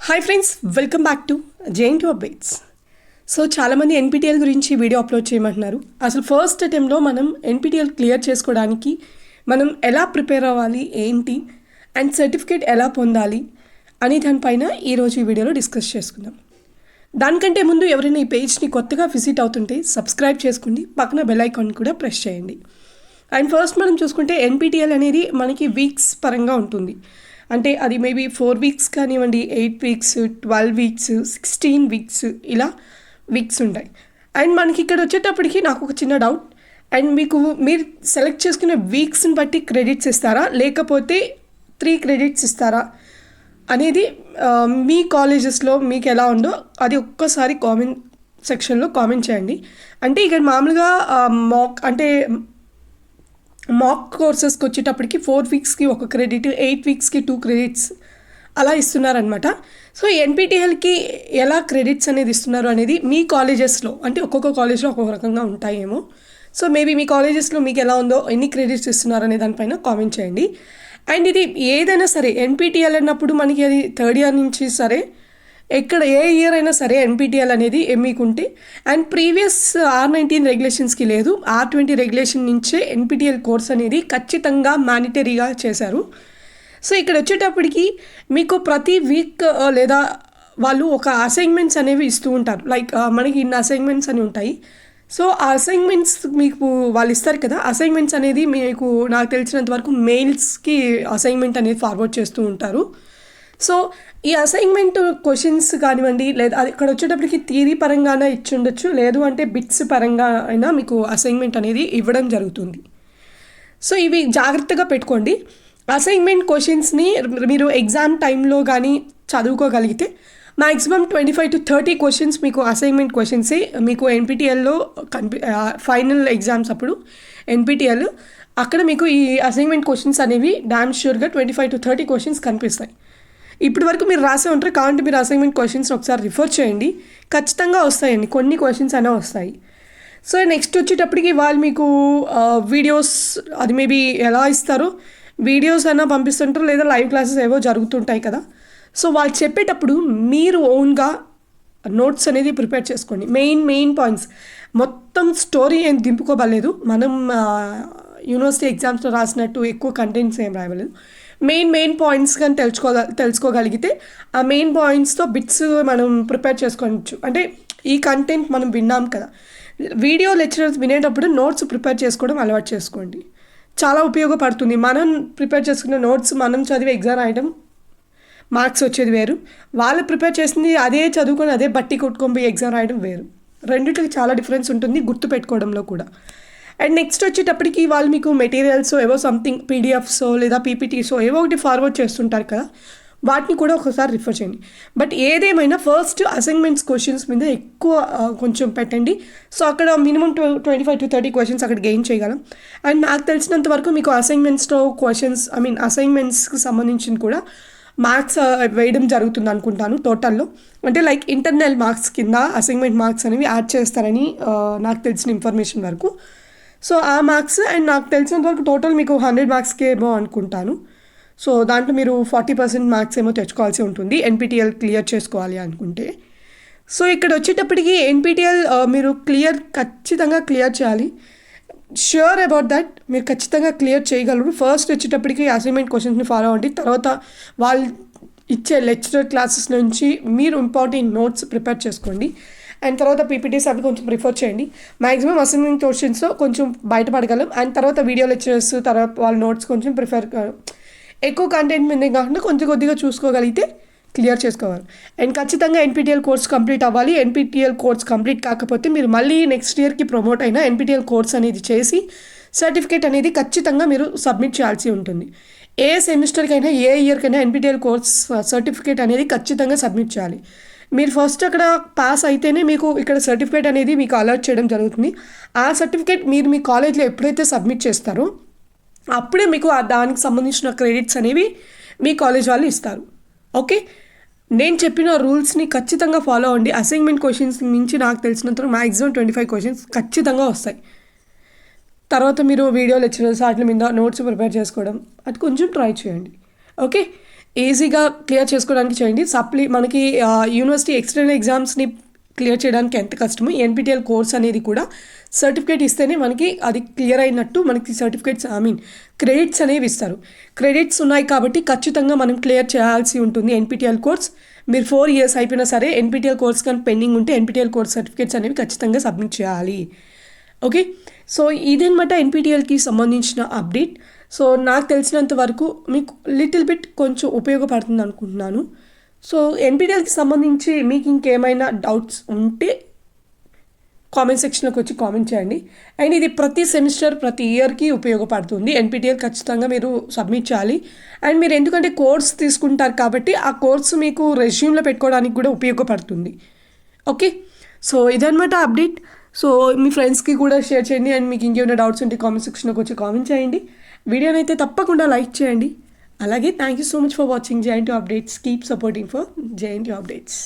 Hi friends, welcome back to JNTUAUPDATES. So చాలామంది NPTEL గురించి video upload చేయమంటున్నారు. అసలు ఫస్ట్ అటెంప్ట్లో మనం ఎన్పిటిఎల్ క్లియర్ చేసుకోవడానికి మనం ఎలా ప్రిపేర్ అవ్వాలి, ఏంటి అండ్ సర్టిఫికేట్ ఎలా పొందాలి అని దానిపైన ఈరోజు ఈ వీడియోలో డిస్కస్ చేసుకుందాం. దానికంటే ముందు ఎవరైనా ఈ పేజ్ని కొత్తగా విజిట్ అవుతుంటే సబ్స్క్రైబ్ చేసుకోండి, పక్కన బెల్ ఐకాన్ కూడా ప్రెస్ చేయండి. అండ్ ఫస్ట్ మనం చూసుకుంటే ఎన్పిటిఎల్ అనేది మనకి వీక్స్ పరంగా ఉంటుంది. అంటే అది మేబీ 4 వీక్స్ కానివ్వండి, 8 వీక్స్, 12 వీక్స్, 16 వీక్స్, ఇలా వీక్స్ ఉంటాయి. అండ్ మనకి ఇక్కడ వచ్చేటప్పటికి నాకు ఒక చిన్న డౌట్, అండ్ మీరు సెలెక్ట్ చేసుకునే వీక్స్ని బట్టి క్రెడిట్స్ ఇస్తారా, లేకపోతే 3 క్రెడిట్స్ ఇస్తారా అనేది మీ కాలేజెస్లో మీకు ఎలా ఉందో అది ఒక్కసారి కామెంట్ సెక్షన్లో కామెంట్ చేయండి. అంటే ఇక్కడ మామూలుగా మాక్ కోర్సెస్కి వచ్చేటప్పటికి 4 వీక్స్కి 1 క్రెడిట్, 8 వీక్స్కి 2 క్రెడిట్స్ అలా ఇస్తున్నారనమాట. సో ఎన్పిటిఎల్కి ఎలా క్రెడిట్స్ అనేది ఇస్తున్నారు అనేది మీ కాలేజెస్లో, అంటే ఒక్కొక్క కాలేజ్లో ఒక్కొక్క రకంగా ఉంటాయేమో. సో మేబీ మీ కాలేజెస్లో మీకు ఎలా ఉందో, ఎన్ని క్రెడిట్స్ ఇస్తున్నారు అనే దానిపైన కామెంట్ చేయండి. అండ్ ఇది ఏదైనా సరే ఎన్పిటిఎల్ అన్నప్పుడు మనకి అది 3rd ఇయర్ నుంచి సరే, ఎక్కడ ఏ ఇయర్ అయినా సరే ఎన్పిటిఎల్ అనేది మీకుంటే, అండ్ ప్రీవియస్ R19 రెగ్యులేషన్స్కి లేదు, R20 రెగ్యులేషన్ నుంచే ఎన్పిటిఎల్ కోర్స్ అనేది ఖచ్చితంగా మ్యాండేటరీగా చేశారు. సో ఇక్కడ వచ్చేటప్పటికి మీకు ప్రతి వీక్ లేదా వాళ్ళు ఒక అసైన్మెంట్స్ అనేవి ఇస్తూ ఉంటారు. లైక్ మనకి ఇన్ని అసైన్మెంట్స్ అని ఉంటాయి. సో ఆ అసైన్మెంట్స్ మీకు వాళ్ళు ఇస్తారు కదా, అసైన్మెంట్స్ అనేది మీకు నాకు తెలిసినంత వరకు మెయిల్స్కి అసైన్మెంట్ అనేది ఫార్వర్డ్ చేస్తూ ఉంటారు. సో ఈ అసైన్మెంట్ క్వశ్చన్స్ కానివ్వండి, లేదా అది ఇక్కడ వచ్చేటప్పటికి థియరీ పరంగానే ఇచ్చి ఉండొచ్చు, లేదు అంటే బిట్స్ పరంగా అయినా మీకు అసైన్మెంట్ అనేది ఇవ్వడం జరుగుతుంది. సో ఇవి జాగ్రత్తగా పెట్టుకోండి. అసైన్మెంట్ క్వశ్చన్స్ని మీరు ఎగ్జామ్ టైంలో కానీ చదువుకోగలిగితే మ్యాక్సిమం 25 to 30 క్వశ్చన్స్ మీకు అసైన్మెంట్ క్వశ్చన్సే మీకు ఎన్పిటిఎల్లో ఫైనల్ ఎగ్జామ్స్ అప్పుడు ఎన్పిటిఎల్ అక్కడ మీకు ఈ అసైన్మెంట్ క్వశ్చన్స్ అనేవి డామ్ ష్యూర్గా 25 to 30 క్వశ్చన్స్ కనిపిస్తాయి. ఇప్పటి వరకు మీరు రాసే ఉంటారు కాబట్టి మీరు అసైన్మెంట్ క్వశ్చన్స్ ఒకసారి రిఫర్ చేయండి, ఖచ్చితంగా వస్తాయండి, కొన్ని క్వశ్చన్స్ అయినా వస్తాయి. సో నెక్స్ట్ వచ్చేటప్పటికి వాళ్ళు మీకు వీడియోస్ అది మేబీ ఎలా ఇస్తారో వీడియోస్ అయినా పంపిస్తుంటారు, లేదా లైవ్ క్లాసెస్ ఏవో జరుగుతుంటాయి కదా. సో వాళ్ళు చెప్పేటప్పుడు మీరు ఓన్గా నోట్స్ అనేది ప్రిపేర్ చేసుకోండి. మెయిన్ పాయింట్స్, మొత్తం స్టోరీ ఏం దింపుకోబలేదు, మనం యూనివర్సిటీ ఎగ్జామ్స్లో రాసినట్టు ఎక్కువ కంటెంట్స్ ఏం రాయలేదు. మెయిన్ పాయింట్స్ కానీ తెలుసుకోగలిగితే ఆ మెయిన్ పాయింట్స్తో బిట్స్ మనం ప్రిపేర్ చేసుకోవచ్చు. అంటే ఈ కంటెంట్ మనం విన్నాం కదా, వీడియో లెక్చరర్స్ వినేటప్పుడు నోట్స్ ప్రిపేర్ చేసుకోవడం అలవాటు చేసుకోండి, చాలా ఉపయోగపడుతుంది. మనం ప్రిపేర్ చేసుకున్న నోట్స్ మనం చదివి ఎగ్జామ్ రాయడం మార్క్స్ వచ్చేది వేరు, వాళ్ళు ప్రిపేర్ చేసింది అదే చదువుకొని అదే బట్టి కొట్టుకొని పోయి ఎగ్జామ్ రాయడం వేరు. రెండింటికి చాలా డిఫరెన్స్ ఉంటుంది గుర్తుపెట్టుకోవడంలో కూడా. అండ్ నెక్స్ట్ వచ్చేటప్పటికి వాళ్ళు మీకు మెటీరియల్స్ ఏవో సంథింగ్ పీడిఎఫ్సో లేదా పీపీటీసో ఏవో ఒకటి ఫార్వర్డ్ చేస్తుంటారు కదా, వాటిని కూడా ఒకసారి రిఫర్ చేయండి. బట్ ఏదేమైనా ఫస్ట్ అసైన్మెంట్స్ క్వశ్చన్స్ మీద ఎక్కువ కొంచెం పెట్టండి. సో అక్కడ మినిమం 25 to 30 క్వశ్చన్స్ అక్కడ గెయిన్ చేయగలం. అండ్ నాకు తెలిసినంత వరకు మీకు అసైన్మెంట్స్లో క్వశ్చన్స్ అసైన్మెంట్స్కి సంబంధించిన కూడా మార్క్స్ వేయడం జరుగుతుంది అనుకుంటాను టోటల్లో. అంటే లైక్ ఇంటర్నల్ మార్క్స్ కింద అసైన్మెంట్ మార్క్స్ అనేవి యాడ్ చేస్తారని నాకు తెలిసిన ఇన్ఫర్మేషన్ వరకు. సో ఆ మార్క్స్ అండ్ నాకు తెలిసినంత వరకు టోటల్ మీకు 100 మార్క్స్కి ఏమో అనుకుంటాను. సో దాంట్లో మీరు 40% మార్క్స్ ఏమో తెచ్చుకోవాల్సి ఉంటుంది ఎన్పిటిఎల్ క్లియర్ చేసుకోవాలి అనుకుంటే. సో ఇక్కడ వచ్చేటప్పటికి ఎన్పిటిఎల్ మీరు ఖచ్చితంగా క్లియర్ చేయాలి. ష్యూర్ అబౌట్ దట్, మీరు ఖచ్చితంగా క్లియర్ చేయగలరు. ఫస్ట్ వచ్చేటప్పటికి అసైన్మెంట్ క్వశ్చన్స్ని ఫాలో అవ్వండి, తర్వాత వాళ్ళు ఇచ్చే లెక్చరర్ క్లాసెస్ నుంచి మీరు ఇంపార్టెంట్ నోట్స్ ప్రిపేర్ చేసుకోండి. అండ్ తర్వాత పీపీటీస్ అవి కొంచెం ప్రిఫర్ చేయండి. మ్యాక్సిమం అసైన్మెంట్ క్వశ్చన్స్లో కొంచెం బయటపడగలం. అండ్ తర్వాత వీడియో లెక్చరర్స్ తర్వాత వాళ్ళ నోట్స్ కొంచెం ఎక్కువ కంటెంట్ మీద కాకుండా కొద్దిగా చూసుకోగలిగితే క్లియర్ చేసుకోవాలి. అండ్ ఖచ్చితంగా ఎన్పిటిఎల్ కోర్స్ కంప్లీట్ అవ్వాలి. ఎన్పిటిఎల్ కోర్స్ కంప్లీట్ కాకపోతే మీరు మళ్ళీ నెక్స్ట్ ఇయర్కి ప్రమోట్ అయినా ఎన్పిటిఎల్ కోర్స్ అనేది చేసి సర్టిఫికేట్ అనేది ఖచ్చితంగా మీరు సబ్మిట్ చేయాల్సి ఉంటుంది. ఏ సెమిస్టర్కైనా ఏ ఇయర్కైనా ఎన్పిటిఎల్ కోర్స్ సర్టిఫికేట్ అనేది ఖచ్చితంగా సబ్మిట్ చేయాలి. మీరు ఫస్ట్ అక్కడ పాస్ అయితేనే మీకు ఇక్కడ సర్టిఫికేట్ అనేది మీకు అలర్ట్ చేయడం జరుగుతుంది. ఆ సర్టిఫికేట్ మీరు మీ కాలేజ్లో ఎప్పుడైతే సబ్మిట్ చేస్తారో అప్పుడే మీకు దానికి సంబంధించిన క్రెడిట్స్ అనేవి మీ కాలేజ్ వాళ్ళు ఇస్తారు. ఓకే, నేను చెప్పిన రూల్స్ని ఖచ్చితంగా ఫాలో అవ్వండి. అసైన్మెంట్ క్వశ్చన్స్ నుంచి నాకు తెలిసినంత మ్యాక్సిమం 25 క్వశ్చన్స్ ఖచ్చితంగా వస్తాయి. తర్వాత మీరు వీడియో లెక్చరర్స్ వాటి మీద నోట్స్ ప్రిపేర్ చేసుకోవడం అది కొంచెం ట్రై చేయండి. ఓకే, ఈజీగా క్లియర్ చేసుకోవడానికి చేయండి. మనకి యూనివర్సిటీ ఎక్స్టర్నల్ ఎగ్జామ్స్ని క్లియర్ చేయడానికి ఎంత కష్టమో ఎన్పిటిఎల్ కోర్స్ అనేది కూడా సర్టిఫికేట్ ఇస్తేనే మనకి అది క్లియర్ అయినట్టు. మనకి సర్టిఫికేట్స్ క్రెడిట్స్ అనేవి ఇస్తారు. క్రెడిట్స్ ఉన్నాయి కాబట్టి ఖచ్చితంగా మనం క్లియర్ చేయాల్సి ఉంటుంది ఎన్పిటిఎల్ కోర్స్. మీరు 4 years అయిపోయినా సరే ఎన్పిటిఎల్ కోర్స్ కానీ పెండింగ్ ఉంటే ఎన్పిటిఎల్ కోర్స్ సర్టిఫికేట్స్ అనేవి ఖచ్చితంగా సబ్మిట్ చేయాలి. ఓకే, సో ఇదనమాట ఎన్పిటిఎల్కి సంబంధించిన అప్డేట్. సో నాకు తెలిసినంత వరకు మీకు లిటిల్ బిట్ కొంచెం ఉపయోగపడుతుంది అనుకుంటున్నాను. సో ఎన్పిటిఎల్కి సంబంధించి మీకు ఇంకేమైనా డౌట్స్ ఉంటే కామెంట్ సెక్షన్లోకి వచ్చి కామెంట్ చేయండి. అండ్ ఇది ప్రతి సెమిస్టర్ ప్రతి ఇయర్కి ఉపయోగపడుతుంది. ఎన్పిటిఎల్ ఖచ్చితంగా మీరు సబ్మిట్ చేయాలి. అండ్ మీరు ఎందుకంటే కోర్స్ తీసుకుంటారు కాబట్టి ఆ కోర్సు మీకు రెజ్యూమ్లో పెట్టుకోవడానికి కూడా ఉపయోగపడుతుంది. ఓకే, సో ఇదనమాట అప్డేట్. సో మీ ఫ్రెండ్స్కి కూడా షేర్ చేయండి. అండ్ మీకు ఇంకేమైనా డౌట్స్ ఉంటే కామెంట్ సెక్షన్లోకి వచ్చి కామెంట్ చేయండి. వీడియోని అయితే తప్పకుండా లైక్ చేయండి. అలాగే thank you so much for watching JNTU updates. Keep supporting for JNTU updates.